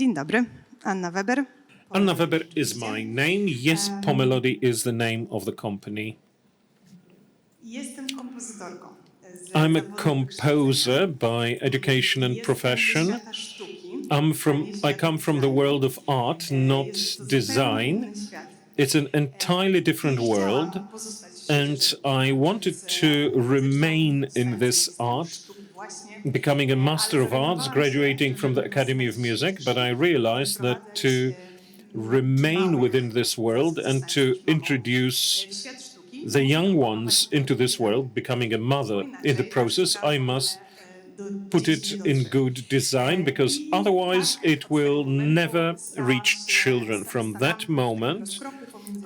Dzień dobry, Anna Weber. Anna Weber is my name. Yes, Pomelody is the name of the company. Jestem kompozytorką. I'm a composer by education and profession. I come from the world of art, not design. It's an entirely different world, and I wanted to remain in this art, becoming a Master of Arts, graduating from the Academy of Music, but I realized that to remain within this world and to introduce the young ones into this world, becoming a mother in the process, I must put it in good design, because otherwise it will never reach children. From that moment,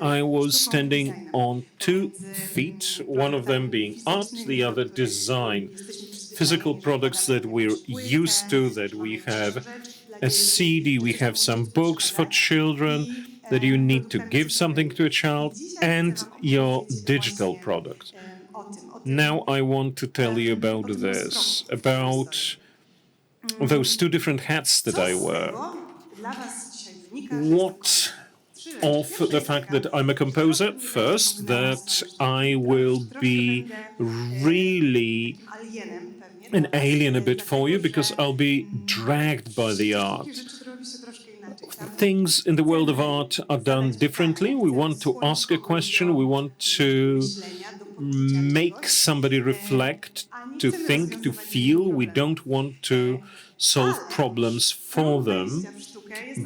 I was standing on 2 feet, one of them being art, the other design. Physical products that we're used to, that we have a CD, we have some books for children, that you need to give something to a child, and your digital product. Now I want to tell you about this, about those 2 different hats that I wear. What of the fact that I'm a composer? First, that I will be really an alien a bit for you, because I'll be dragged by the art. Things in the world of art are done differently. We want to ask a question, we want to make somebody reflect, to think, to feel. We don't want to solve problems for them,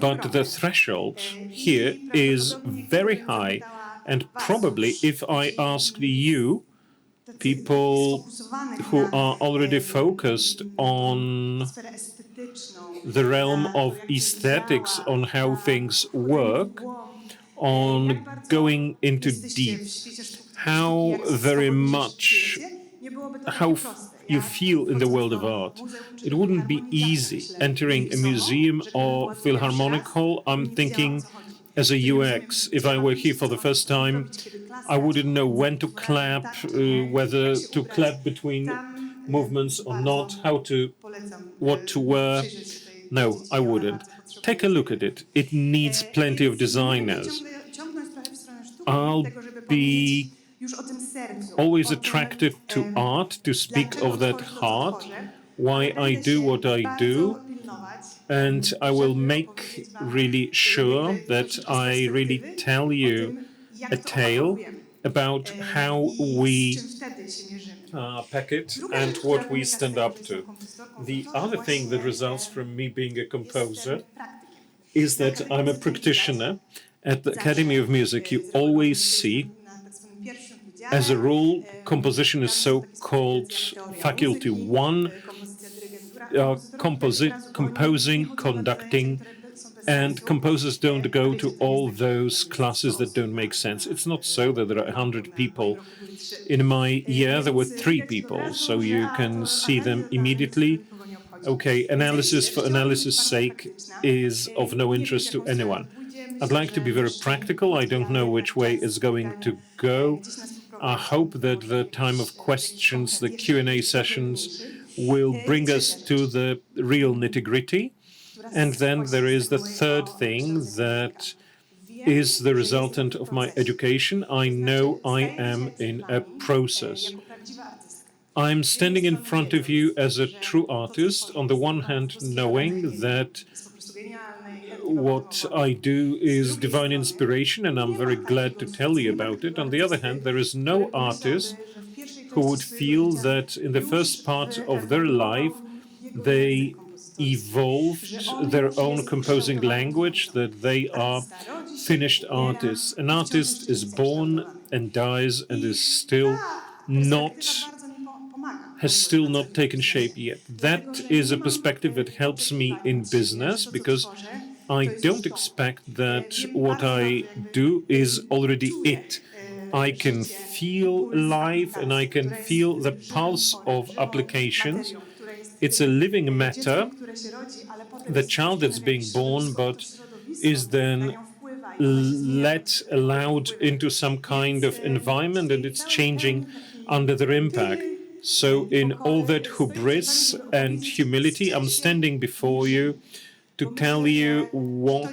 but the threshold here is very high. And probably if I asked you, people who are already focused on the realm of aesthetics, on how things work, on going into deep, how very much, how you feel in the world of art. It wouldn't be easy entering a museum or philharmonic hall. I'm thinking as a UX, if I were here for the first time, I wouldn't know when to clap, whether to clap between movements or not, what to wear. No, I wouldn't. Take a look at it. It needs plenty of designers. I'll be always attracted to art, to speak of that heart, why I do what I do, and I will make really sure that I really tell you a tale about how we pack it and what we stand up to. The other thing that results from me being a composer is that I'm a practitioner. At the Academy of Music, you always see, as a rule, composition is so-called Faculty 1, composing, conducting, and composers don't go to all those classes that don't make sense. It's not so that there are 100 people. In my year, there were 3 people, so you can see them immediately. Okay, analysis for analysis' sake is of no interest to anyone. I'd like to be very practical. I don't know which way it's going to go. I hope that the time of questions, the Q&A sessions, will bring us to the real nitty-gritty. And then there is the third thing that is the resultant of my education. I know I am in a process. I'm standing in front of you as a true artist, on the one hand, knowing that what I do is divine inspiration, and I'm very glad to tell you about it. On the other hand, there is no artist who would feel that in the first part of their life they evolved their own composing language, that they are finished artists. An artist is born and dies and is still not has still not taken shape yet. That is a perspective that helps me in business, because I don't expect that what I do is already it. I can feel life and I can feel the pulse of applications. It's a living matter, the child that's being born, but is then allowed into some kind of environment, and it's changing under their impact. So in all that hubris and humility, I'm standing before you to tell you what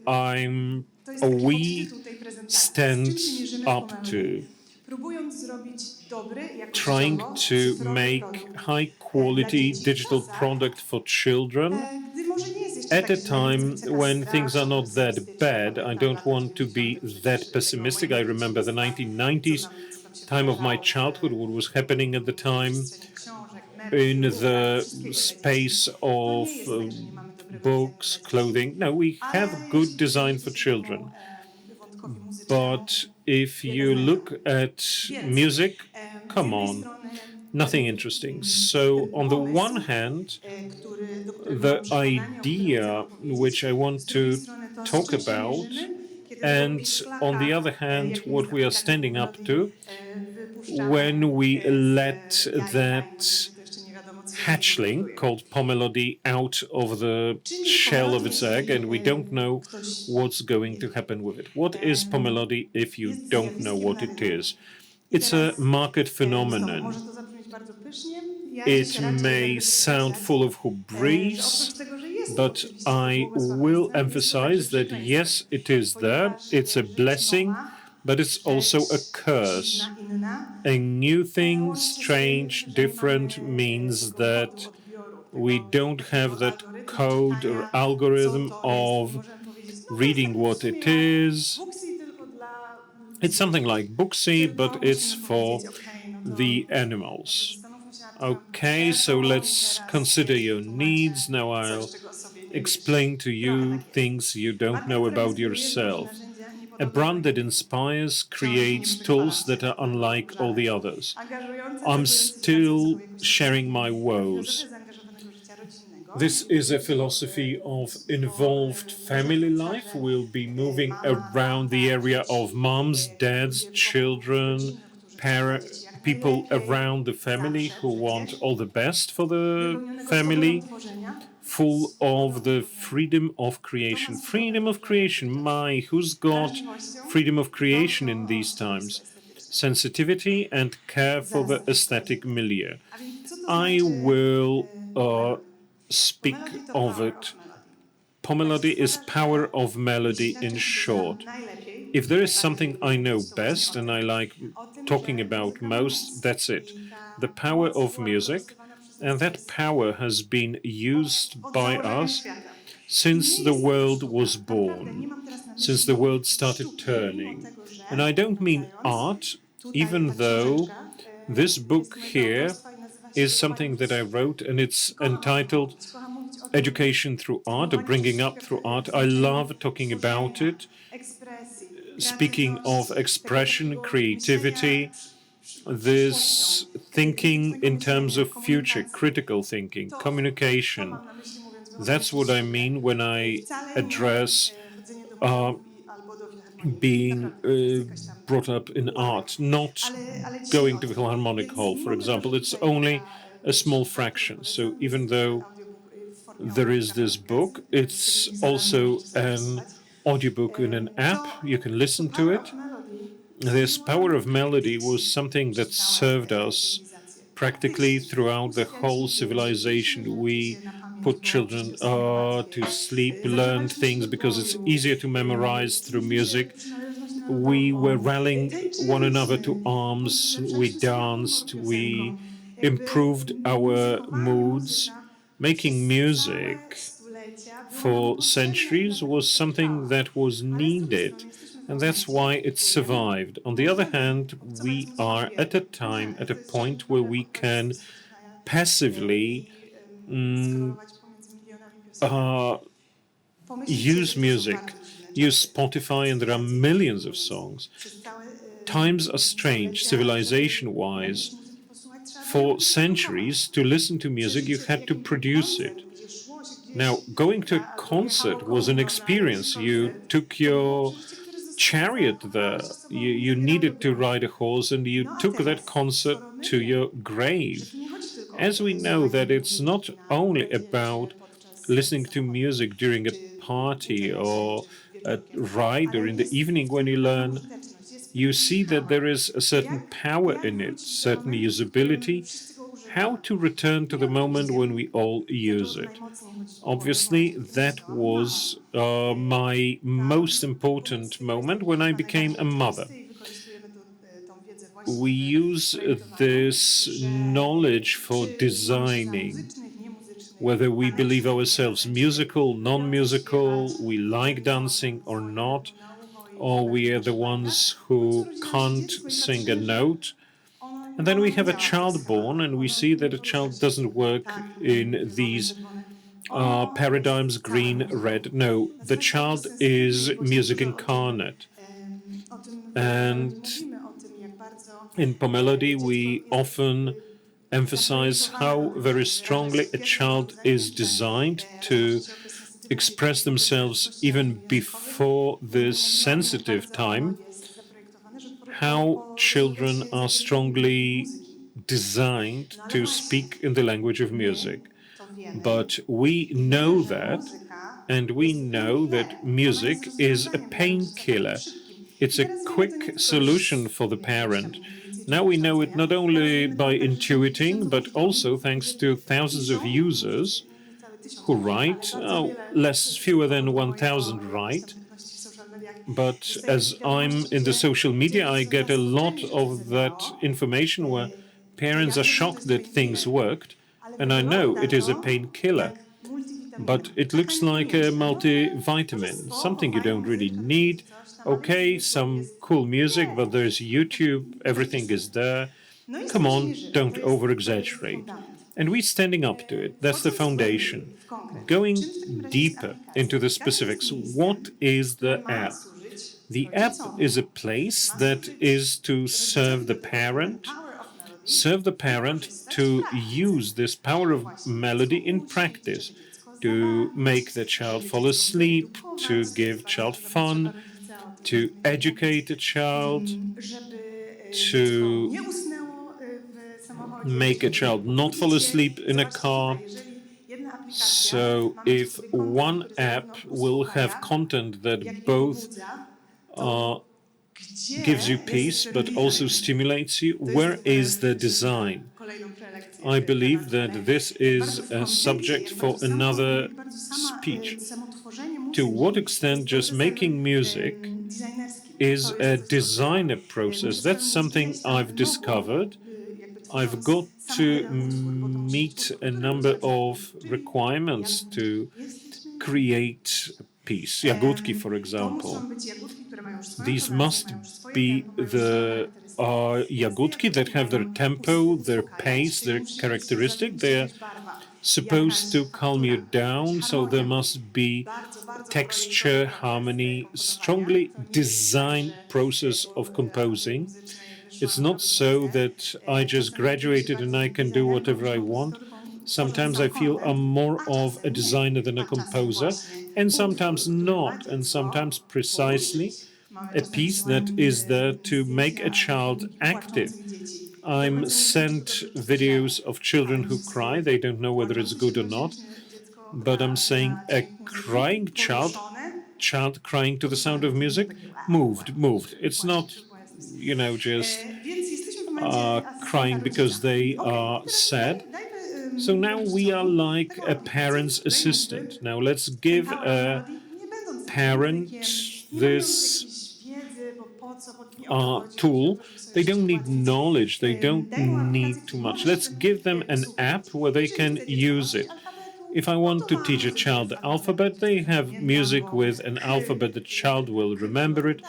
I'm to jest or taki we podtytuł tej prezentacji. Z stand czym się mierzymy w up to, Pomelody? Próbując zrobić dobry, trying jakościowo, to cyfrowy make produkt high dla quality dzieci w digital czasach, product for children gdy może nie jest jeszcze at a tak źle, więc time bycie nas when things are straszą, not that pesymistycznym. bad. I Pamiętam don't lata want to 90. be przecież that tego pessimistic. I mojego remember the dzieciństwa, co 1990s, tam się time of my wydarzało childhood, what was happening at the w time przestrzeni książek, memów, in filmów, bajek, the wszystkiego dla dzieci. space To of nie jest tak, że nie mamy dobrego designu books, dla dzieci. clothing. No, we have Ale good jeśli design przyjrzycie for się temu children. wątkowi muzycznemu, But if wiele you znajdziemy. look at Więc music, z come jednej on, strony nothing interesting. ten So, on the one pomysł, hand, do którego mam the przekonanie, o którym chcę idea wam which powiedzieć. I want Z drugiej to strony to, z talk czym się about, mierzymy, kiedy do and on the Bixlacha, other hand, jakim jest what na we are przykład standing up Pomelody, to wypuszczamy when we z let jajka i może that to jeszcze nie wiadomo, co się z nim hatchling wyprodukuje. called Pomelody out of the Czym jest shell of Pomelody, its egg, and we jeśli don't know ktoś what's going nie to wie? happen with it. What is Pomelody if you Jest don't know zjawiskiem what na it rynku. is? I It's a teraz market znowu, phenomenon. może to zabrzmieć bardzo pysznie. Ja It dzisiaj raczej may będę sound podkreślać, full of że hubris, oprócz tego, że jest to but oczywiście I will błogosławieństwem, jest to także emphasize that przekleństwem, yes, it is there, ponieważ it's a rzecz blessing, nowa, but it's also a rzecz curse. dziwna, inna, A new thing, łączy się z tym, strange, że nie different mamy means tego kodu that odbioru, we don't have takiego that algorytmu code or czytania, co algorithm to jest i of możemy powiedzieć, no to jest reading taki w what sumie it jak is. Booksy, tylko dla It's something like Booksy, but tylko it's musimy for powiedzieć, no to the no to animals. zastanówmy się nad tym, Okay, so let's teraz consider your wytłumaczę needs. Now coś, I'll czego o sobie nie wiesz. explain to Trochę you tak jest. things you don't Marka, know która about inspiruje, tworzy yourself. narzędzia A niepodobne brand do that innych. inspires Wciąż nie creates wychwalam tools się, that are tylko unlike all the żarem. others. Angażujące, I'm cechujące się pracą still psychojakościową. sharing my woes. Filozofia zaangażowanego życia rodzinnego. This is a philosophy of involved family life. We'll be moving Mama, around the tata, area dzieci, of moms, dads, ludzie wokół children, rodziny, którzy chcą dzieci jak people najlepiej, around the family zawsze who want przecież, all the best for the wypełnionego family, swobodą tworzenia. full of the freedom of To creation. ma swobodę Freedom of tworzenia. creation. My, who's got Wrażliwością, freedom of creation in dbał o these środowisko times? estetyczne. Sensitivity and care for the Zasad aesthetic milieu. A więc co to I znaczy will Pomelody? speak Pomelody to of power it. of melody. Pomelody is power of melody Jeśli na in czymś short. znam najlepiej, If there is najbardziej something lubię I know mówić, to właśnie best o and tym. I like O tym, talking że about muzyka ma most, moc. that's it. I ta The power moc of była music, wykorzystywana przez and that ludzkość power has been used od by założenia us świata. since Nie the jest to world sztuka. was Naprawdę born, nie mam teraz na myśli since the world started sztuki, turning. mimo tego, że, And I don't mean wracając, art, tutaj even ta though książeczka, this jest book mojego here autorstwa i nazywa się is something that I wrote, and it's entitled Kocham mówić o tym, Education Through Art or budowaniu Bringing przez Up sztukę Through Art. w I znaczeniu love talking about tworzenia, it. ekspresji, Speaking of kreatywności, expression, takiego creativity, myślenia this thinking krytycznego in terms of myślenia, future, komunikacji. critical thinking, To communication. mam na myśli, mówiąc, That's what I mean when I wcale address nie chodzenie do muzeum albo do filharmonii. being Naprawdę, to jest jakaś tam brought up in ułamek. art, not Ale dzisiaj going o to tym. Philharmonic Więc Hall, mimo for tego, że example. It's tutaj only ta a small książka, fraction. którą So polecam, even jest though audiobook w formie there is audiobooka, this book, z it's tego wizorami also możecie sobie an posłuchać. audiobook in an app. You can listen to Power it. of Melody This power of melody was dzieci something that przez served całe us cywilizacje. practically Faktycznie, throughout the whole usypiać dzieci, civilization. uczyć We się na pamięć, put bo children oczywiście w sumie łatwiej. to sleep, Zachować learn się things wśród because it's boju, easier to memorize through czuliśmy się music. przynależność We narodową, were rallying one another to tańczyliśmy, arms, we ulepszaliśmy swój humor danced, we piosenką. improved our Muzykowanie, moods. muzyka Making przez music całe stulecia była for potrzebna i centuries dlatego was something trwała. that was Ale z drugiej needed, strony jesteśmy w and that's momencie, why it w którym survived. On the other hand, obcować we z muzyką are biernie. at a time, Nie, at to a jest point żaden where problem we can odpalić Spotify'a passively i scrollować pomiędzy milionami piosenek. Pomyślcie, że use to są music, bardzo dziwne use czasy. Spotify, and there are millions of songs. Przez całe, Times are strange, stulecia, civilization żeby wise. jakiejś muzyki posłuchać, trzeba For było centuries, to listen to music, you had to produce it. Now, going to a concert was an experience. You took your chariot there. You needed to ride a horse, and you took that concert to your grave. As we know that it's not only about listening to music during a party or a ride or in the evening when you learn, you see that there is a certain power in it, certain usability, how to return to the moment when we all use it. Obviously, that was my most important moment when I became a mother. We use this knowledge for designing, whether we believe ourselves musical, non musical, we like dancing or not, or we are the ones who can't sing a note. And then we have a child born, and we see that a child doesn't work in these paradigms green, red. No, the child is music incarnate. And in Pomelody, we often emphasize how very strongly a child is designed to express themselves even before this sensitive time, how children are strongly designed to speak in the language of music. But we know that, and we know that music is a painkiller. It's a quick solution for the parent. Now we know it not only by intuiting, but also thanks to thousands of users who write, fewer than 1,000 write. But as I'm in the social media, I get a lot of that information where parents are shocked that things worked, and I know it is a painkiller. But it looks like a multivitamin, something you don't really need. Okay, some cool music, but there's YouTube, everything is there. Come on, don't over exaggerate. And we're standing up to it. That's the foundation. Going deeper into the specifics, what is the app? The app is a place that is to serve the parent to use this power of melody in practice, to make the child fall asleep, to give child fun, to educate the child, to make a child not fall asleep in a car. So if one app will have content that both uh, gives you peace but also stimulates you, where is the design? I believe that this is a subject for another speech. To what extent just making music is a designer process? That's something I've discovered. I've got to meet a number of requirements to create a piece. Jagódki, for example. These must be the jagódki that have their tempo, their pace, their characteristic. They're supposed to calm you down, so there must be texture, harmony, strongly designed process of composing. It's not so that I just graduated and I can do whatever I want. Sometimes I feel I'm more of a designer than a composer, and sometimes not, and sometimes precisely a piece that is there to make a child active. I'm sent videos of children who cry. They don't know whether it's good or not, but I'm saying a crying child crying to the sound of music, moved. It's not, just crying because they are sad. So now we are like a parent's assistant. Now let's give a parent this tool. They don't need knowledge, they don't need too much. Let's give them an app where they can use it. If I want to teach a child the alphabet, they have music with an alphabet. The child will remember it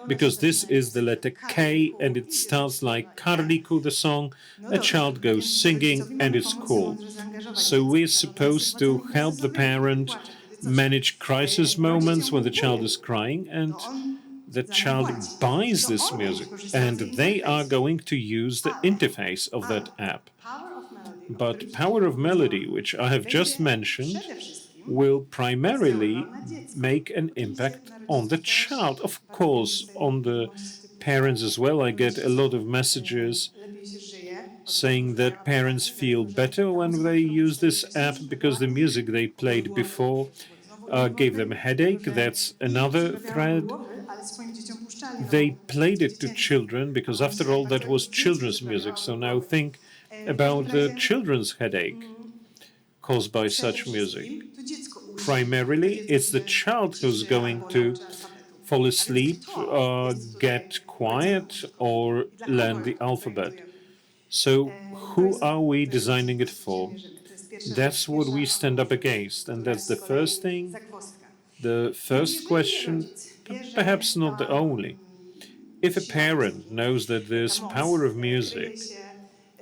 because this is the letter K and it starts like Karliku, the song. A child goes singing and it's cool. So we're supposed to help the parent manage crisis moments when the child is crying, and the child buys this music and they are going to use the interface of that app. But Power of Melody, which I have just mentioned, will primarily make an impact on the child. Of course, on the parents as well. I get a lot of messages saying that parents feel better when they use this app because the music they played before gave them a headache. That's another thread. They played it to children because, after all, that was children's music. So now think about the razie children's headache mm, caused by przede such music. wszystkim to dziecko uczy, a Primarily, dziecko it's the się child who's ciszy going albo to nauczy alfabetu. fall A więc asleep, kto jest tutaj get polecającą quiet, muzyką or i dla kogo learn the ją alphabet. projektujemy? So, To who jest, are we to jest to, designing it z czym się for? mierzymy. To jest pierwsza rzecz. That's what we Pierwsza, stand up against, and która that's jest the z kolei first thing. zagwozdka. The Więc first jeżeli question, rodzic wie, że perhaps not the ta only. If a siła parent muzyki, knows that ta this power moc of music kryje się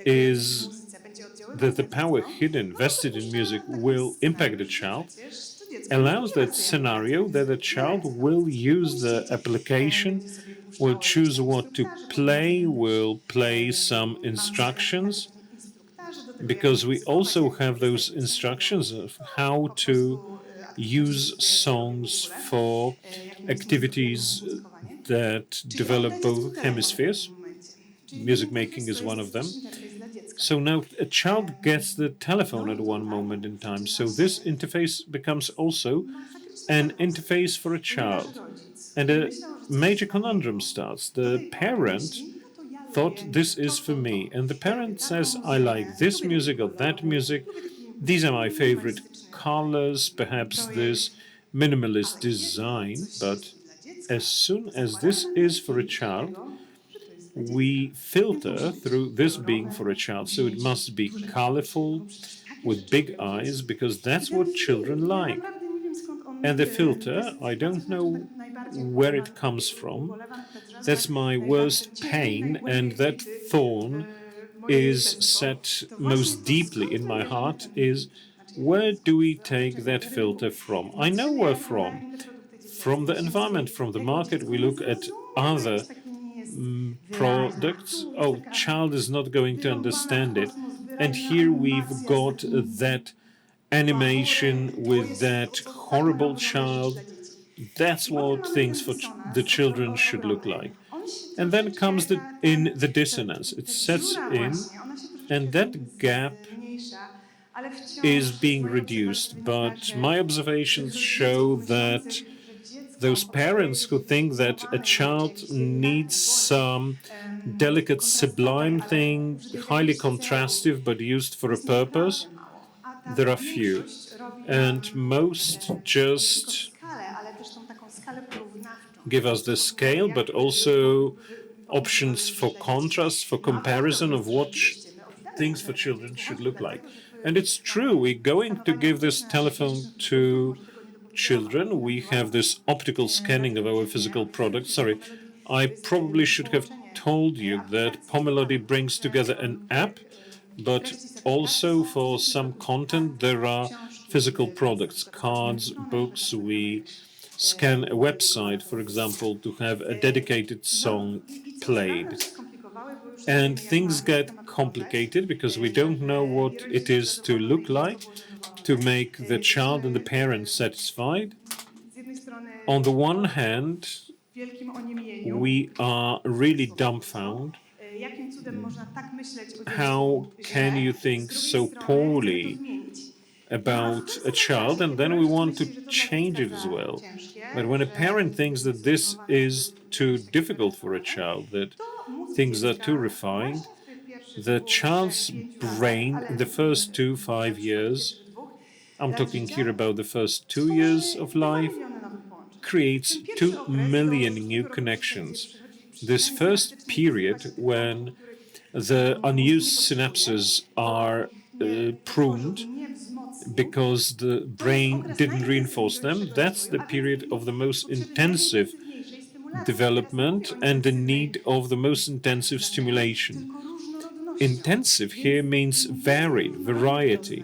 w is muzyce, będzie oddziaływać that the na power dziecko, hidden, no to vested in music dopuszcza taki will impact the scenariusz, że child, przecież to dziecko allows nie ma that swojej aplikacji scenario that the muzyki, nie ma child jak will sprawdzić. use the Puścić, application, będzie sobie will puszczało jakiś choose tam what to instruktarzy, bo mamy play, też will play some mamy sobie aplikacje instructions, instruktarzy do tego, jak because we językować, also jak have those pisać piosenki instructions of no, how po to prostu aplikacji use wszystkie robią w songs ogóle, for jakim jest activities muzykowanie. that Czyli develop oddanie both dziecku telefonu w hemispheres. pewnym momencie. Czyli ten Music making interfejs is to one of jest them. też interfejs dla dziecka. So now a child gets the No telephone i at one tutaj moment in time. zaczyna So this się interface becomes also masakryczna an zagwozdka, interface for a ponieważ child. rodzic And a myślał, że coś major jest dla conundrum niego. starts. Do The tej pory parent myśli, no to ja thought lubię this to, is for to, me, to. and the Ja lubię parent taką says, I like muzykę, this lubię music takiego or that koloru, music. lubię taki These are my favorite minimalistyczny colors, perhaps this projekt. minimalist Ale kiedy design, coś but jest dla dziecka, as soon to as this zakładamy is for a filtr child, tego, że to jest dla dziecka. we Więc to filter musi być through this being kolorowe, for a child. musi So it mieć must be duże oczy, colorful, bo przecież takie with rzeczy big lubią eyes, dzieci. because I that's ten what children filtr, ja like. naprawdę nie wiem skąd on, And the to filter, jest I ta don't cyfra, know tak najbardziej where it comes from. ubolewa nad te drzewa, That's my najbardziej worst cierpi pain, and najgłębiej that thorn w moje is serduszko, set to właśnie most to, deeply skąd in my wybierzemy heart ten is filtr. Znaczy ja nie where wiem do skąd, we no, od take czego, that z rynku. filter from? I know Patrzymy, where jak wyglądają from. inne produkty dziecięce, From the myślimy environment, sobie, from the tego market, dziecko we nie look at zrozumie, bo other jakoś takie nie jest wyraźne. A products. tu jest Oh, taka child is not going to wyrąbana w understand it. kosmos, And wyraźna here we've animacja z got takim that animation bachorem. To with jest to, that co tak ma horrible wyglądać rzecz child. dla dzieci. That's I potem what mamy things ten for the dysonans children should look ogromny. like. On się And then comes troszeczkę, the dissonance. It ta sets dziura in, właśnie, ona się and troszeczkę that gap zmniejsza, ale wciąż is z being mojej obserwacji reduced. wynika, But że my z tych observations show rodziców that myślących, że dziecko those potrzebuje parents być who think that a wyekscytowane w child jakiś needs delikatny sposób, some taki delicate, kontrastowej, sublime ale thing, użytej w highly jakimś celu, contrastive but used for a jest naprawdę purpose, mało. A ta there are few. większość robi And nam most nie tylko just skalę, ale też tą taką skalę porównawczą. give us the scale, but also options for contrast, for comparison of what things for children should look like. And it's true, we're going to give this telephone to children. We have this optical scanning of our physical products. Sorry, I probably should have told you that Pomelody brings together an app, but also for some content there are physical products, cards, books. We scan a website, for example, to have a dedicated song played. And things get complicated because we don't know what it is to look like to make the child and the parent satisfied. On the one hand, we are really dumbfounded. How can you think so poorly about a child, and then we want to change it as well? But when a parent thinks that this is too difficult for a child, that things are too refined, the child's brain in the first 5 years, I'm talking here about the first 2 years of life, creates 2 million new connections. This first period, when the unused synapses are pruned because the brain didn't reinforce them, that's the period of the most intensive development and the need of the most intensive stimulation. Intensive here means varied, variety.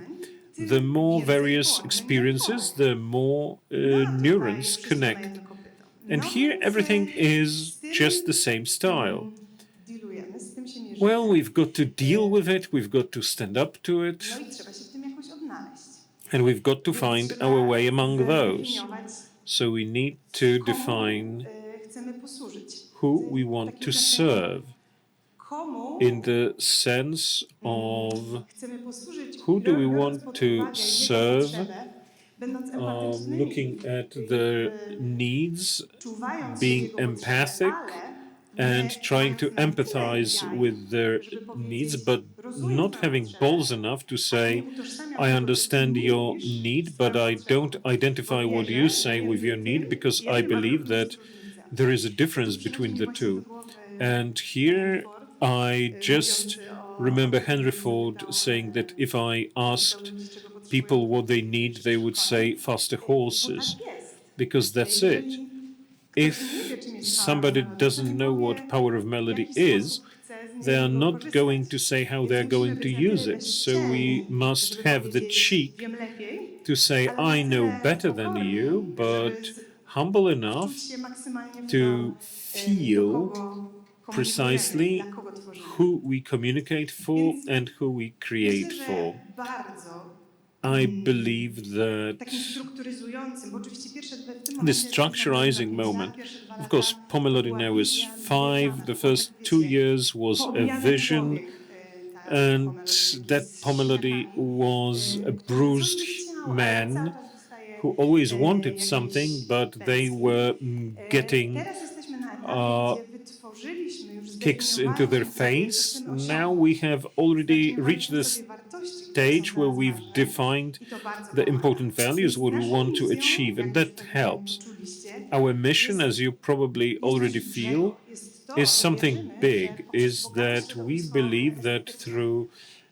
The more various experiences, the more neurons connect. And here everything is just the same style. Well, we've got to deal with it, we've got to stand up to it, and we've got to find our way among those. So we need to define who we want to serve in the sense of who do we want to serve, looking at their needs, being empathic, and trying to empathize with their needs, but not having balls enough to say, I understand your need, but I don't identify what you say with your need because I believe that there is a difference between the two. And here I just remember Henry Ford saying that if I asked people what they need, they would say faster horses, because that's it. If somebody doesn't know what power of melody is, they are not going to say how they're going to use it. So we must have the cheek to say, I know better than you, but humble enough to feel precisely who we communicate for and who we create for. I believe that the structurizing moment, of course, Pomelody now is 5. The first 2 years was a vision, and that Pomelody was a bruised man who always wanted something, but they were getting kicks into their face. Now we have already reached this stage where we've defined the important values, what we want to achieve, and that helps. Our mission, as you probably already feel, is something big, is that we believe that through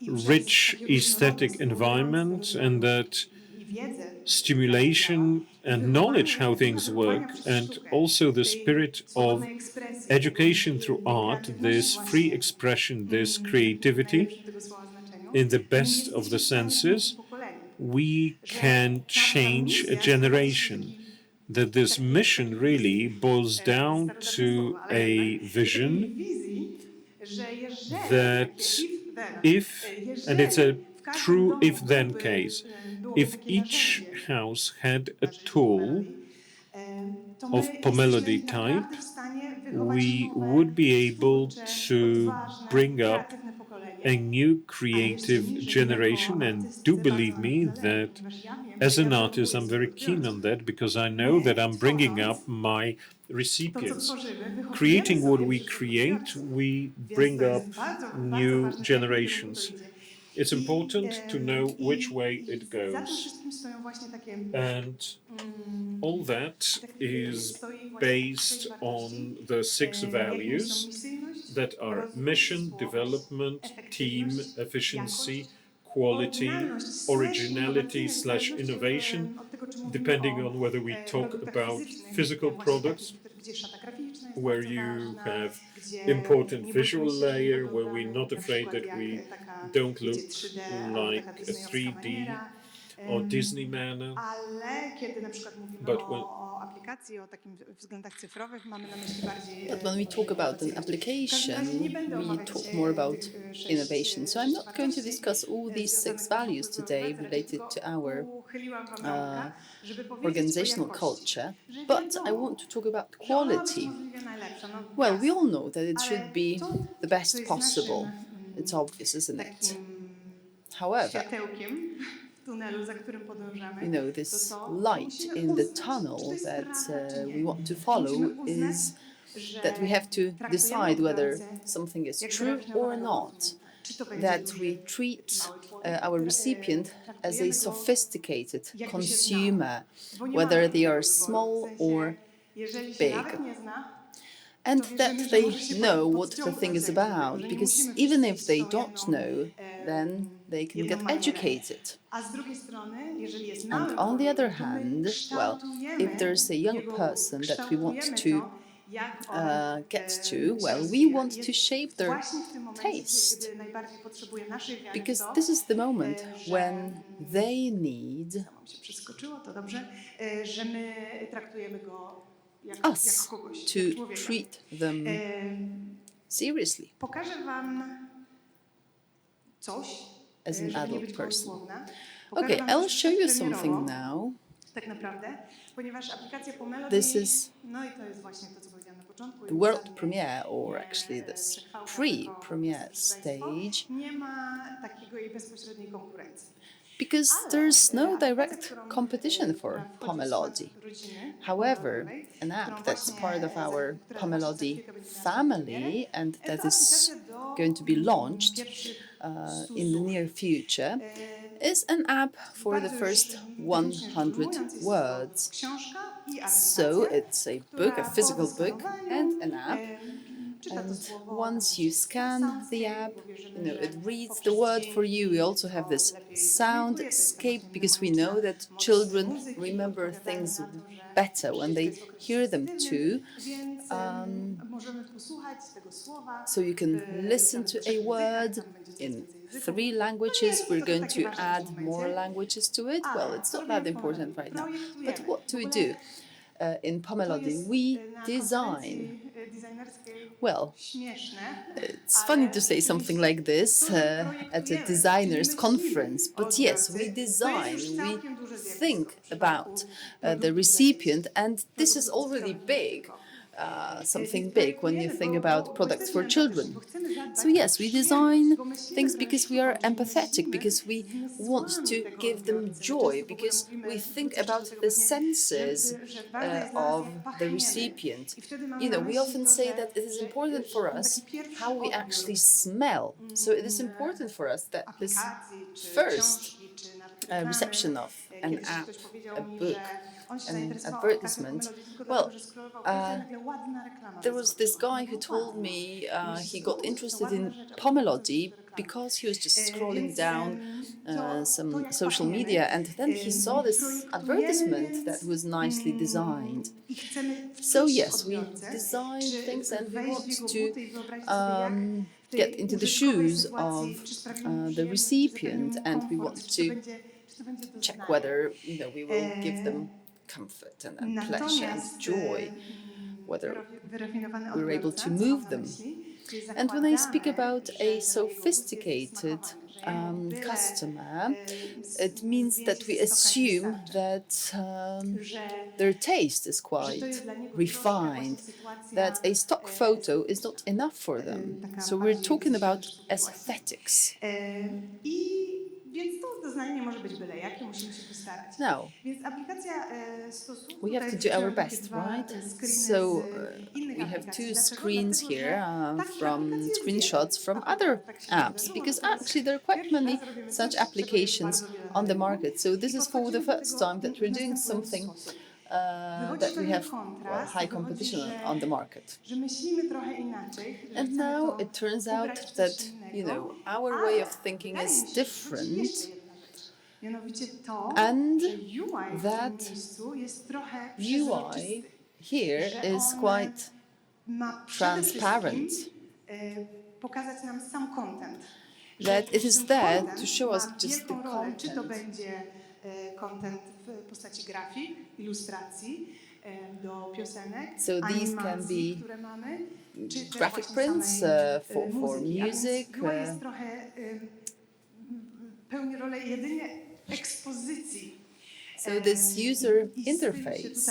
rich aesthetic environment and that stimulation and knowledge how things work, and also the spirit of education through art, this free expression, this creativity in the best of the senses, we can change a generation. That this mission really boils down to a vision that if, and it's a true if then case, if each house had a tool of Pomelody type, we would be able to bring up a new creative generation. And do believe me that as an artist, I'm very keen on that because I know that I'm bringing up my recipients. Creating what we create, we bring up new generations. It's important to know which way it goes. And all that is based on the 6 values that are mission, development, team, efficiency, quality, originality slash innovation, depending on whether we talk about physical products, where you have important visual layer, where we're not afraid that we don't look like a 3D or Disney manner. But when But when we talk about an application, we talk more about innovation. So I'm not going to discuss all these 6 values today related to our organizational culture, but I want to talk about quality. Well, we all know that it should be the best possible. It's obvious, isn't it? However, this light in the tunnel that we want to follow is that we have to decide whether something is true or not, that we treat our recipient as a sophisticated consumer, whether they are small or big, and that they know what the thing is about, because even if they don't know, then they can get educated. And on the other hand, well, if there's a young person that we want to get to, well, we want to shape their taste, because this is the moment when they need us to treat them seriously as an adult person. Okay, I'll show you something now. This is the world premiere, or actually this pre-premiere stage. because there's no direct competition for Pomelody. However, an app that's part of our Pomelody family and that is going to be launched in the near future is an app for the first 100 words. So it's a book, a physical book, and an app. And once you scan the app, it reads the word for you. We also have this soundscape because we know that children remember things better when they hear them too. So you can listen to a word in 3 languages. We're going to add more languages to it. Well, it's not that important right now. But what do we do? In Pomelody, we design. Well, it's funny to say something like this at a designers' conference, but yes, we design, we think about the recipient, and this is already big. Something big when you think about products for children. So yes, we design things because we are empathetic, because we want to give them joy, because we think about the senses of the recipient. We often say that it is important for us how we actually smell. So it is important for us that this first reception of an app, a book, an advertisement, well, there was this guy who told me he got interested in Pomelody because he was just scrolling down some social media, and then he saw this advertisement that was nicely designed. So yes, we design things and we want to get into the shoes of the recipient, and we want to check whether we will give them comfort and pleasure and joy, whether we're able to move them. And when I speak about a sophisticated customer, it means that we assume that their taste is quite refined, that a stock photo is not enough for them. So we're talking about aesthetics. Now, we have to do our best, right? So we have 2 screens here from screenshots from other apps, because actually there are quite many such applications on the market. So this is for the first time that we're doing something that we have high competition on the market. And now it turns out that our way of thinking is different, and that UI here is quite transparent, that it is there to show us just the content. So these can be graphic prints for music. So this user interface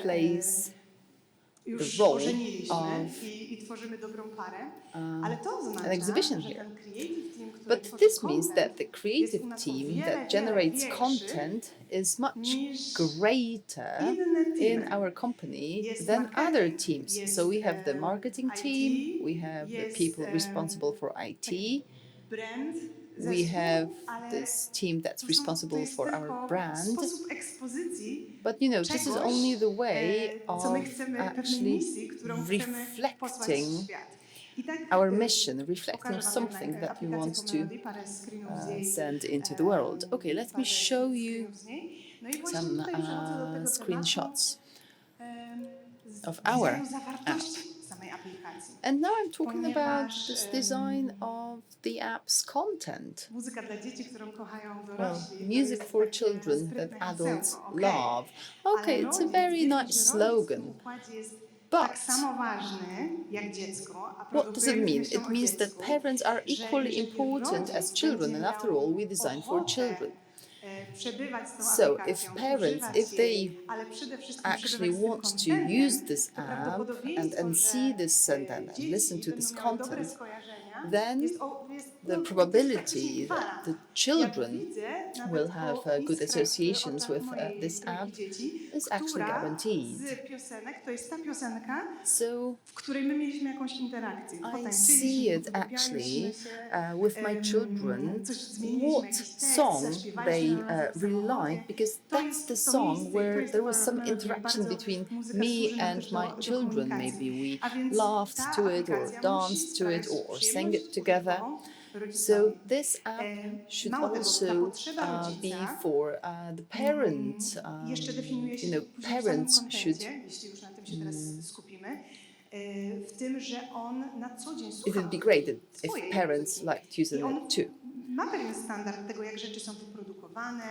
plays the role of an exhibition here. But this means that the creative team that generates content is much greater in our company than other teams. So we have the marketing team, we have the people responsible for IT, we have this team that's responsible for our brand. But this is only the way of actually reflecting our mission, reflecting something that we want to send into the world. Okay, let me show you some screenshots of our app. And now I'm talking about this design of the app's content. Well, music for children that adults love. Okay, it's a very nice slogan. But what does it mean? It means that parents are equally important as children, and after all, we design for children. So if parents, if they actually want to use this app and see this and listen to this content, then the probability that bywala. the Jak children widzę, will nawet have po good iskrach w associations oczach with mojej this app trójki dzieci, is actually która guaranteed. z piosenek to jest ta piosenka, So w której my mieliśmy jakąś interakcję. I Potańczyliśmy, see it pogrupialiśmy actually się, with my children coś zmieniliśmy, what jakiś tekst, song zaśpiewaliśmy they razem w really samochodzie. like, because To that's the jest to song miejsce i to where jest there to was some Melody, jak interaction bardzo between muzyka służy me nam and też my do children. komunikacji. Maybe A we więc laughed ta to it or aplikacja danced musi to it sprawiać or sang przyjemność it together. użytkową So rodzicowi. this app should Mało tego, ta also potrzeba be rodzica for the parent. jeszcze definiuje się You know, później w samym parents should. kontencie, jeśli już na tym się teraz skupimy, w tym, że on na co dzień It słucha would be great if swojej parents muzyki. liked using I on it too. ma pewien standard tego, jak rzeczy są wyprodukowane.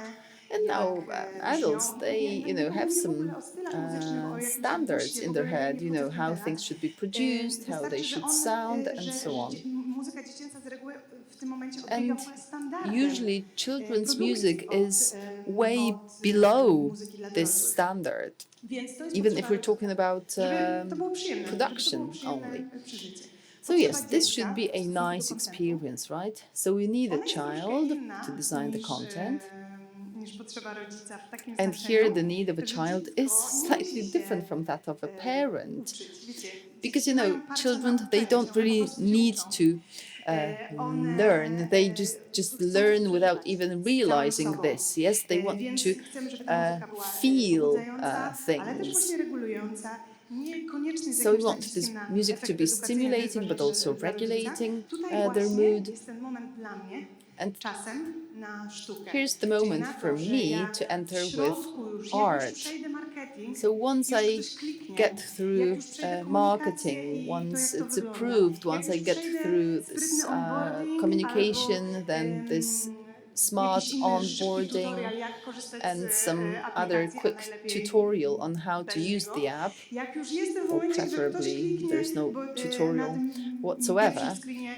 And now adults, brzmią. they, Ja nawet have nie mówię w some ogóle o stylach muzycznych, o jakimś standards guście, w in their ogóle head, nie how wchodzę w te things teraz. should be produced, how they Wystarczy, że should on, sound, and że so on. muzyka dziecięca z reguły w tym momencie odbiega And w ogóle standardem usually children's produkcji music od, is way od below muzyki dla this dorosłych. standard, Więc to jest even if potrzeba we're talking about żeby to było przyjemne, żeby to production było przyjemne only. przeżycie. So Potrzeba yes, this dziecka should be w stosunku a do nice kontentu. experience, right? So we need a Ona jest troszkę child inna to design the niż, content. niż potrzeba rodzica w takim And znaczeniu, here the need of a że child dziecko is nie slightly musi się, different from that of a parent. uczyć. Wiecie, Because dzieci mają parcie children, they nauczenia don't się, one po really prostu się need uczą. to One, learn. They just chcą learn without przeżywać even z całym realizing sobą. this. Yes, they want Więc to chcemy, żeby ta muzyka była feel pobudzająca, ale też things. właśnie regulująca. Niekoniecznie z So we jakimś want this naciskiem na music to efekt be edukacyjny, to jest stimulating, but ważne also dla rodzica. regulating Tutaj their właśnie mood. jest ten moment dla mnie And czasem na sztukę. here's the Czyli moment na to, for że me ja to enter w with środku już, jak art. już przejdę marketing, So once już I ktoś kliknie, get jak through już przejdę marketing, komunikację i to, once jak to it's wygląda, approved, jak once już I get przejdę through sprytny this onboarding communication, albo, then this smart jakiś inny szybki onboarding tutorial, jak korzystać and z some other aplikacji, a quick najlepiej tutorial on how to bez use niego. the app, Jak już jestem w or momencie, że ktoś preferably kliknie, there's no bo, na tutorial tym whatsoever. pierwszym screenie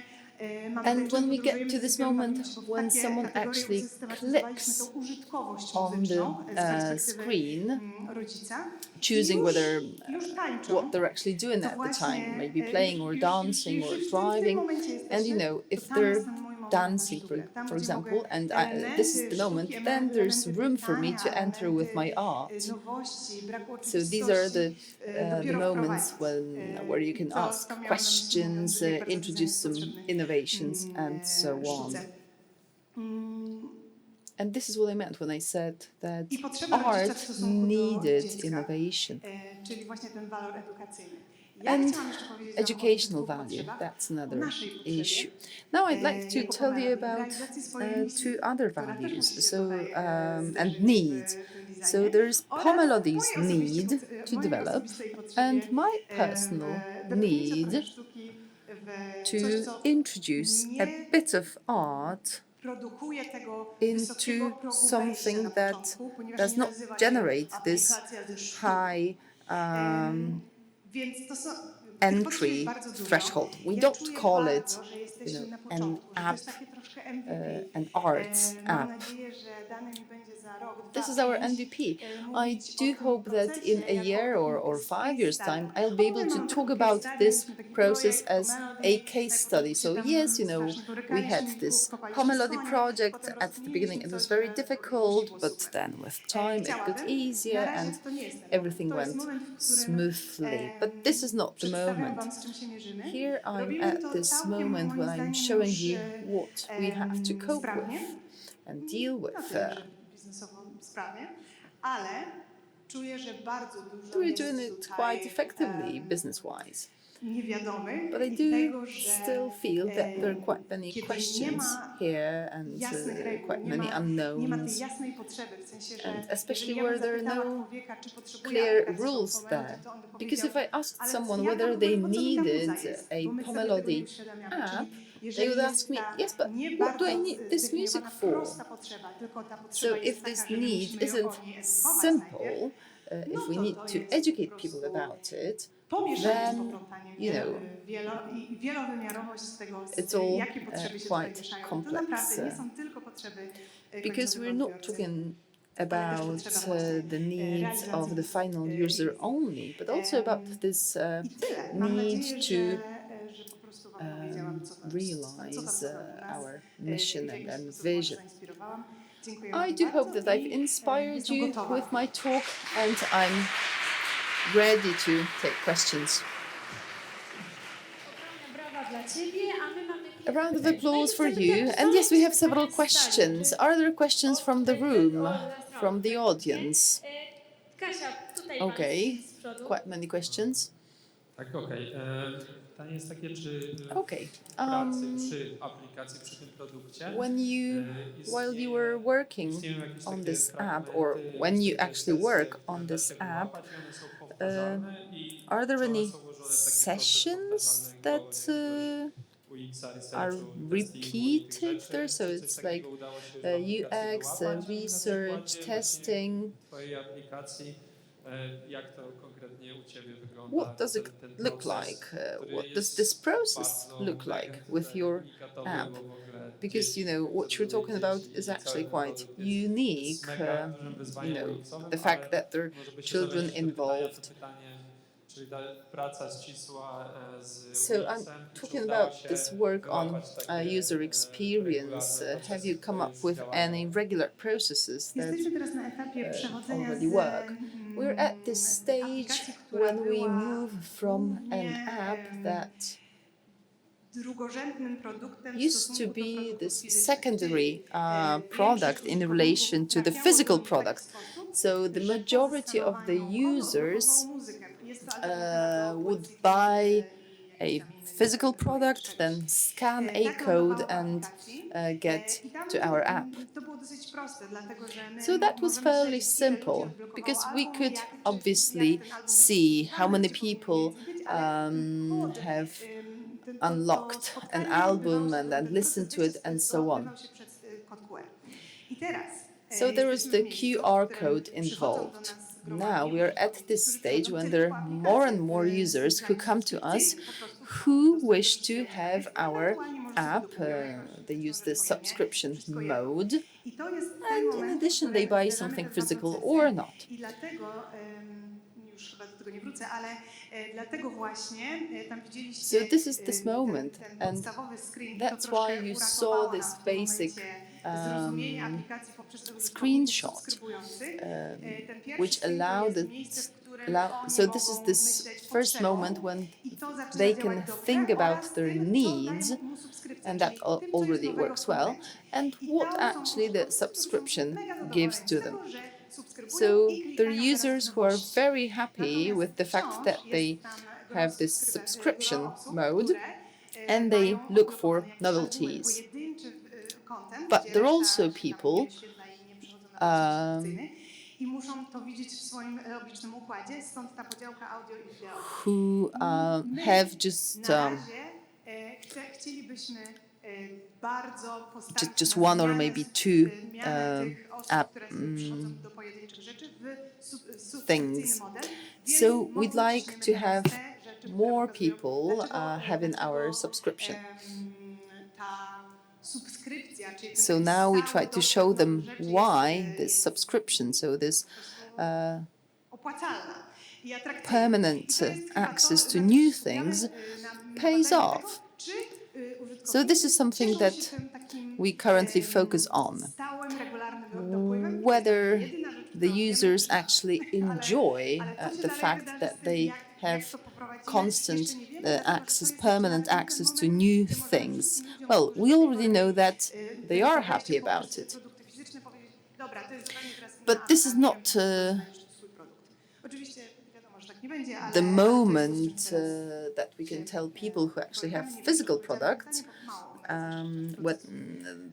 mamy And when we get podróżujemy to this systemem, moment bawimy się, bo w when takie someone kategorie actually usystematyzowaliśmy clicks tą użytkowość on the muzyczną z perspektywy screen, rodzica. choosing whether Już tańczą. what they're actually doing To at the właśnie, time, maybe playing or dancing or w tym driving. momencie And jesteśmy, if to tam jest they're ten mój moment dancing, na sztukę. Tam, for gdzie example, mogę and elementy this is the moment, sztuki, then there's elementy room for me to pytania, enter with my elementy, art. nowości, braku So oczywistości, these are the dopiero moments wprowadzić. where you can To ask miałam na myśli, mówiąc, questions, że jak bardzo introduce design jest some potrzebny, innovations, and so on. sztuce. And this is what I meant when I said that I potrzeba rodzica w art stosunku do needed dziecka, innovation. Czyli właśnie ten walor edukacyjny. And chciałam jeszcze powiedzieć educational o dwóch value, potrzebach, that's o another naszej potrzebie, issue. Now I'd like jako to tell you Pomelody, about realizacji swojej misji, two other która też musi values, się so tutaj, and zderzyć needs. w tym So designie. there's Oraz Pomelody's mojej need to mojej develop, osobistej potrzebie, and my personal depnięcia need trochę sztuki w to coś, co introduce a nie bit of art produkuje tego into wysokiego progu wejścia something na that początku, ponieważ does nie not nazywa się generate this aplikacja ze sztuk. high Więc to są entry threshold. We don't call it, na an początku, że to app, jest takie troszkę MVP. an arts Mam app. nadzieję, że dane mi będzie za rok, This dwa, is our pięć, MVP. I mówić o do tym hope that in procesie a year jako or case 5 years' study. time, I'll be able to talk about this process as a case study. So yes, we had this Pomelody project. At the beginning, it was very difficult, but then with time, it got easier and everything went smoothly. But this is not the moment. Here I'm at this moment when I'm showing you what we have to cope with and deal with. biznesowo sprawnie, ale czuję, że bardzo dużo We're jest doing it tutaj, quite effectively business-wise. niewiadomych But I i do tego, że still feel that there are quite many kiedy nie questions ma here and jasnych reguł, quite nie many nie ma tej unknowns. jasnej potrzeby, w sensie, że And especially jeżeli ja bym where there are zapytała no człowieka, czy potrzebuje clear aplikacji rules Pomelody, there. to on by Because powiedział, if I asked ale someone ja whether tam they po co mi ta muza needed jest? a Bo my sobie tego Pomelody nie uświadamiamy. app, Czyli they jeżeli would jest ask me, ta yes, but nie what do I bardzo need this music zdefiniowana for? prosta potrzeba, tylko ta So potrzeba if jest this taka, że my need musimy ją isn't o niej edukować simple, najpierw, if no we to need to to jest educate po people prostu about it, pomieszanie z then, poplątaniem, i wielowymiarowość tego, it's all jakie potrzeby się tutaj quite mieszają. To complex. naprawdę nie są tylko potrzeby Because we're not końcowych talking odbiorcy, about potrzeba the needs of the final user only, but also about this I tyle. Mam need nadzieję, to że po prostu Wam powiedziałam realize our mission w jaki and sposób Was vision. zainspirowałam. Dziękuję I Wam do hope bardzo that I've i inspired jestem you gotowa. with my talk, and I'm ready to take questions. A round of applause for you. And yes, we have several questions. Are there questions from the room, from the audience? Okay, quite many questions. Tak, okej. Pytanie jest takie, czy Okay. w pracy przy aplikacji, przy tym produkcie While you were working istnieją jakieś on takie this app, or fragmenty, when you jakieś takie actually sesje, work które on da this się app, wyłapać i one są powtarzalne i are there czy one any są ułożone w taki proces sessions powtarzalny that jakiegoś UX-a, are researchu, testingu i tych repeated there? rzeczy? So Czy coś it's takiego like udało się już w aplikacji UX, wyłapać? Na research, przykładzie testing. Twojej aplikacji, jak to konkretnie u Ciebie wygląda? What does it ten look proces, like? który What does jest this process bardzo look like mega with tutaj your unikatowy, app? bo w ogóle Because dzieci, what you're talking about dzieci is i cały actually ten quite produkt jest unique. mega dużym wyzwaniem UX-owym, The fact ale that there are może by się children zawiązać do pytania, to involved. pytanie, czyli ta praca ścisła z So I'm UX-em i czy talking udało about się this work on wyłapać takie user experience. regularne Have you procesy, come które up już with działają? any regular processes that Jesteśmy teraz na etapie przechodzenia already z work? We're at this stage aplikacji, która when we była move from an głównie, app that drugorzędnym produktem w used to stosunku do be produktów this fizycznych. secondary Większość product in użytkowników relation to the trafiało physical do nich w taki product. sposób, So the że po majority of the zeskanowaniu users odblokowało muzykę. Jest to alternatywa do would płyt buy CD i a tam innych physical tego product, czegoś. then scan Tak a lądowało code w and aplikacji. get I tam to our app. to było dosyć proste, dlatego że my So that was możemy fairly śledzić, ile ludzi simple odblokowało because we album, could jak obviously ten album jest see how many skonstruowany, gdzie people powinien więcej być, ale kod, have to unlocked an spotkanie album odbywało się, and then ten listened proces to it wejścia and z so on. odbywał się przez kod QR. I teraz So there is jesteśmy the w miejscu, w QR którym code przychodzą do involved. nas Now we are at this którzy stage przychodzą when tylko there po are aplikację more and more w users who come to us subskrypcyjnym, po prostu chcą who dostać do wish to swojego have serwisu, our ewentualnie może sobie app. dokupią jakąś They use the książkę, powiedzmy, subscription wszystko jedno. mode. I to jest ten And in moment, addition, w they którym buy zderzamy something te dwa physical procesy. or not. I dlatego, już chyba do tego nie wrócę, ale dlatego właśnie tam widzieliście So this is this moment, ten and podstawowy screen, that's to troszkę why you uratowało saw this nam w tym basic momencie zrozumienie aplikacji poprzez użytkowników screenshot, subskrybujących. Ten pierwszy which screen to allowed jest it. miejsce, w którym oni So this is mogą this myśleć first potrzebą moment when i to zaczyna they działać can dobrze, think about oraz their tym, co needs, daje mu subskrypcja, and that czyli tym, co jest already nowego w works well, kontekście. and I what tam są actually the użytkownicy, którzy są subscription mega gives zadowoleni to z them. tego, że subskrybują So i there klikają are teraz users w who are nowości. very happy Natomiast with the fact wciąż that jest they tam have this gro subscription osób, mode, które and they mają look for odblokowany jakiś albumy, novelties. pojedynczy content, But gdzie there are reszta also się tam people nie wyświetla i nie przechodzą na proces subskrypcyjny i muszą to widzieć w swoim logicznym układzie, stąd ta podziałka audio i wideo. who My have just na razie chcielibyśmy bardzo postawić just na one or zmianę maybe two zmianę tych osób, app które przychodzą do pojedynczych rzeczy w subskrypcyjny things. model. So Więc we'd mocno like ciśniemy to teraz have te rzeczy, które more pokazują, people dlaczego, having our dlaczego, subscription. ta subskrypcja, czyli ten So taki now we stały try to dostęp show do them rzeczy why jest, this subscription, so this po prostu uh, opłacalna i atrakcyjna. permanent I to jest chyba access to, to na co się new skupiamy, things na pays badaniu off. tego, czy So this is użytkownicy something cieszą się that tym takim, we currently focus on. stałym, regularnym dopływem. Whether Jedyna rzecz, the którą users wiemy, actually enjoy ale co się the dalej fact wydarzy that z tym, they jak have to poprowadzimy, constant jeszcze nie wiemy, dlatego że to access, jest permanent taki access to moment, new gdzie możemy things. wszystkim ludziom, Well, którzy we do tej already pory, know that they are wejście happy poprzez about it. produkty fizyczne, powiedzieć, dobra, to jest zupełnie teraz But inna this is apka, not znajdziesz tu swój produkt. Oczywiście wiadomo, że tak nie będzie, ale the ale to jest to, z czym moment teraz that we can się, tell people who actually have borykamy. Nie physical wiem, czy products. pytanie, bo mało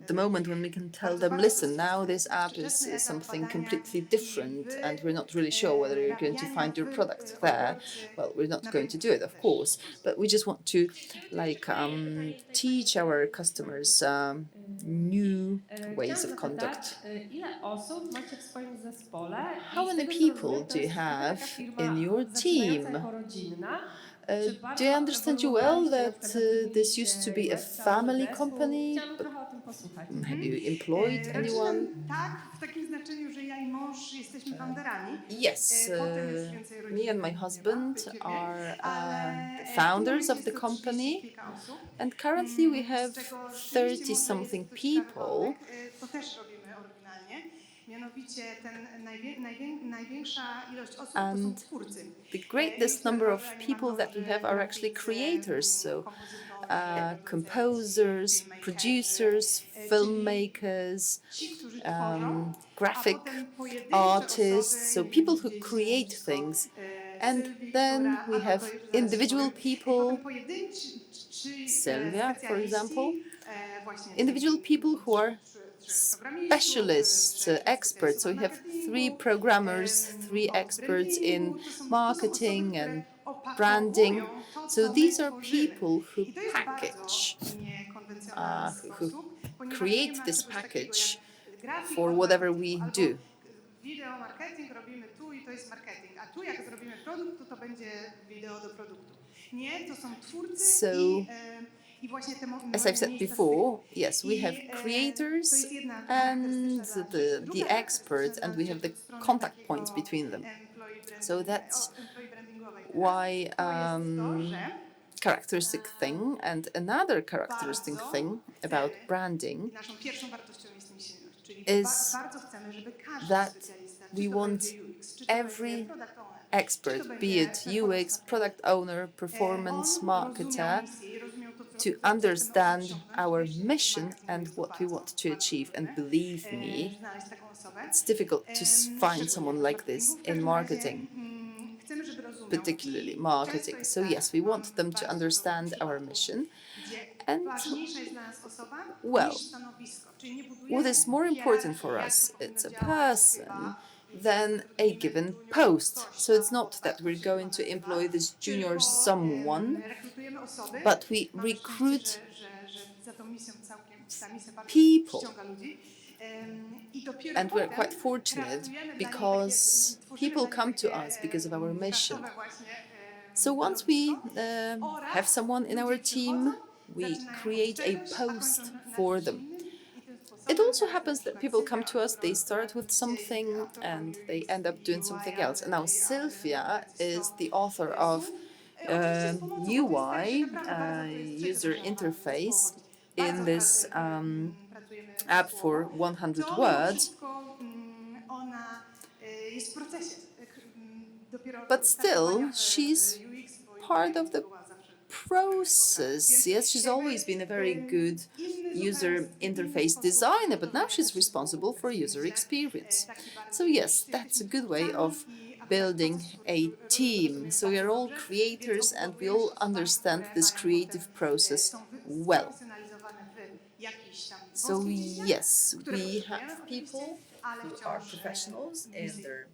The moment when we can tell them, listen, now this app is something completely different, and we're not really sure whether you're going to find your product there. Well, we're not going to do it, of course, but we just want to teach our customers new ways of conduct. How many people do you have in your team? Do I understand you well that this used to be a family company? But have you employed anyone? Tak, w takim zakończeniu, że ja i mąż jesteśmy founderami. Yes, Potem już więcej me rodziny and my nie ma husband w firmie, are ale the w tym founders momencie of jest the to 30 company, kilka osób. and currently we Z have czego rzeczywiście 30 może jest something to ciekawy people. wątek, to też robimy oryginalnie. Mianowicie największa ilość osób to są And twórcy. the greatest number of Ilustratororzy, people that we animatorzy, have are actually graficy, creators, so kompozytorzy, composers, producenci, producers, filmmakerzy, filmmakers, ci, którzy tworzą, a graphic potem pojedyncze artists, osoby, so nie wiem, people who widzieliście create nazwisko, things. And Sylwii, then która, we a have to już zaraz individual powiem. I people, potem pojedynczy Sylvia, for example, właśnie individual people who are programistów, specialists, experts. So we have 3 programmers, 3 experts in marketing and branding. So these are people who package, who create this package for whatever we do. Wideo marketing robimy tu i to jest marketing, a tu jak zrobimy produkt, to będzie wideo do produktu. Nie, to są twórcy So, i właśnie te as I've said before, yes, we have to creators jest jedna and charakterystyczna rzecz. the Druga experts, and we have the contact points between them. So that's why characteristic thing, and another characteristic thing about branding naszą pierwszą wartością jest misyjność, czyli is bardzo chcemy, żeby każdy that specjalista, we czy to want będzie UX, czy to every będzie product owner, expert, be it UX, product owner, performance marketer, to understand our mission and what we want to achieve. And believe me, it's difficult to find someone like this in marketing, particularly marketing. So yes, we want them to understand our mission. And well, what is more important for us, it's a person than a given post. So it's not that we're going to employ this junior someone, but we recruit people. And we're quite fortunate because people come to us because of our mission. So once we have someone in our team, we create a post for them. It also happens that people come to us, they start with something and they end up doing something else. And now Sylvia is the author of UI, user interface, in this app for 100 words. But still, she's part of the process. Yes, she's always been a very good user interface designer, but now she's responsible for user experience. So yes, that's a good way of building a team. So we are all creators and we all understand this creative process well. So yes, we have people who are professionals in their